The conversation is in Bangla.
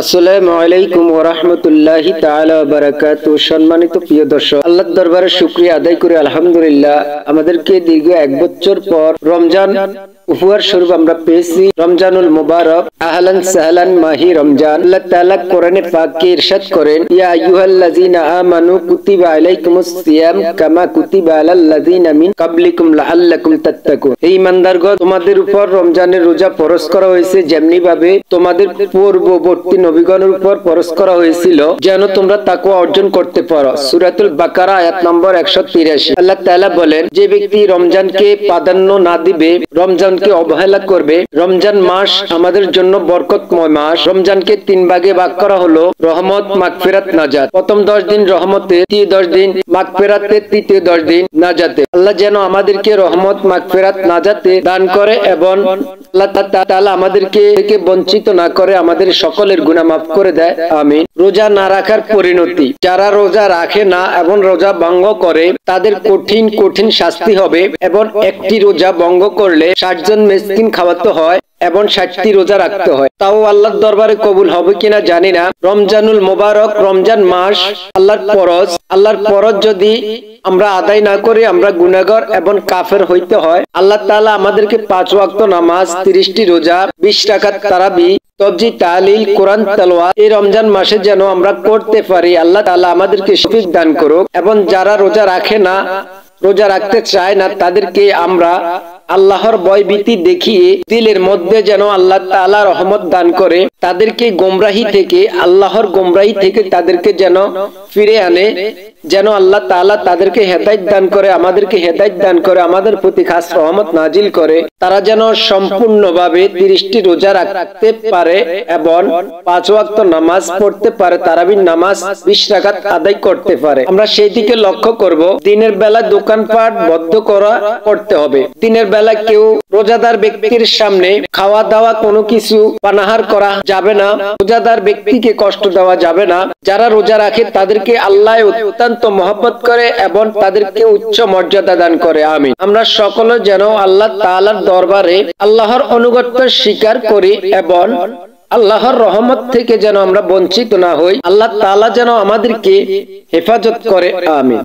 আসসালামু আলাইকুম ওয়া রাহমাতুল্লাহি তাআলা ওয়া বারাকাতুহু। সম্মানিত প্রিয় দর্শক, আল্লাহর দরবারে শুকরিয়া আদায় করে আলহামদুলিল্লাহ আমাদেরকে দীর্ঘ 1 বছর পর রমজান উপহার স্বরূপ আমরা পেয়েছি রমজানুল মুবারক। আহলান সাহলান মাহি রমজান। আল্লাহ তাআলা কোরআনে পাকে ইরশাদ করেন, ইয়া আইয়ুহাল্লাযীনা আমানু কুতিবা আলাইকুমুস সিয়াম কামা কুতিবা আলাল লাযীনা মিন ক্বাবলিকুম লাআল্লাকুম তাত্তাকুন। এই ইমানদারগণ, তোমাদের উপর রমজানের রোজা ফরজ করা হয়েছে যেমনি ভাবে তোমাদের পূর্ববর্তী নবীগণের উপর ফরজ করা হয়েছিল, যেন তোমরা তাকওয়া অর্জন করতে পারো। সূরাতুল বাকারা আয়াত নম্বর 183। আল্লাহ তাআলা বলেন, যে ব্যক্তি রমজানকে প্রাধান্য না দিবে, রমজানকে অবহেলা করবে, রমজান মাস আমাদের জন্য বরকতময় মাস। রমজানকে 3 ভাগে ভাগ করা হলো, রহমত, মাগফিরাত, নাজাত। প্রথম 10 দিন রহমতে, দ্বিতীয় 10 দিন মাগফিরাতে, তৃতীয় 10 দিন নাজাতে। আল্লাহ যেন আমাদেরকে রহমত, মাগফিরাত, নাজাতে দান করে এবং আল্লাহ তাআলা আমাদেরকে বঞ্চিত না করে আমাদের সকলের গুনাহ মাফ করে দেয়, আমিন। রোজা না রাখার পরিণতি, যারা রোজা রাখে না এবং রোজা ভঙ্গ করে তাদের কঠিন কঠিন শাস্তি হবে। এবং একটি রোজা ভঙ্গ করলে 60 জন মিসকিন খাওয়াতে হয় এবং 60টি রোজা রাখতে হয়। তাও আল্লাহর দরবারে কবুল হবে কিনা জানি না। রমজানুল মুবারক, রমজান মাস আল্লাহর ফরজ। আল্লাহর ফরজ যদি আমরা আদায় না করি আমরা গুনাহগার এবং কাফের হইতে হয়। আল্লাহ তাআলা আমাদেরকে 5 ওয়াক্ত নামাজ, 30টি রোজা, 20 রাকাত তারাবি, তাসবিহ, তাহলিল, কোরআন তেলাওয়াত এই রমজান মাসে যেন আমরা করতে পারি। আল্লাহ তাআলা আমাদেরকে তৌফিক দান করুক। এবং যারা রোজা রাখে না, রোজা রাখতে চায় না, তাদেরকে আমরা আল্লাহর ভয় ভীতি দেখিয়ে দিলের মধ্যে যেন আল্লাহ তাআলা রহমত দান করে, তাদেরকে গোমরাহি থেকে, আল্লাহর গোমরাহি থেকে তাদেরকে যেন ফিরে আনে, যেন আল্লাহ তাআলা তাদেরকে হেদায়েত দান করে, আমাদেরকে হেদায়েত দান করে, আমাদের প্রতি খাস রহমত নাজিল করে। তারা যেন সম্পূর্ণভাবে 30টি রোজা রাখতে পারে এবং 5 ওয়াক্ত নামাজ পড়তে পারে, তারাবির নামাজ 20 রাকাত আদায় করতে পারে। আমরা সেই দিকে লক্ষ্য করব। দিনের বেলা দোকানপাট বন্ধ করতে হবে। দিনের বেলা কেউ রোজাদার ব্যক্তির সামনে খাওয়া দাওয়া কোনো কিছু পানাহার করা যাবে না। রোজাদার ব্যক্তিকে কষ্ট দেওয়া যাবে না। যারা রোজা রাখে তাদেরকে আল্লাহ অত্যন্ত মহব্বত করে এবং তাদেরকে উচ্চ মর্যাদা দান করে, আমিন। আমরা সকলে যেন আল্লাহ তাআলার দরবারে আল্লাহর আনুগত্য স্বীকার করি এবং আল্লাহর রহমত থেকে যেন আমরা বঞ্চিত না হই। আল্লাহ তাআলা যেন আমাদেরকে হেফাজত করে, আমিন।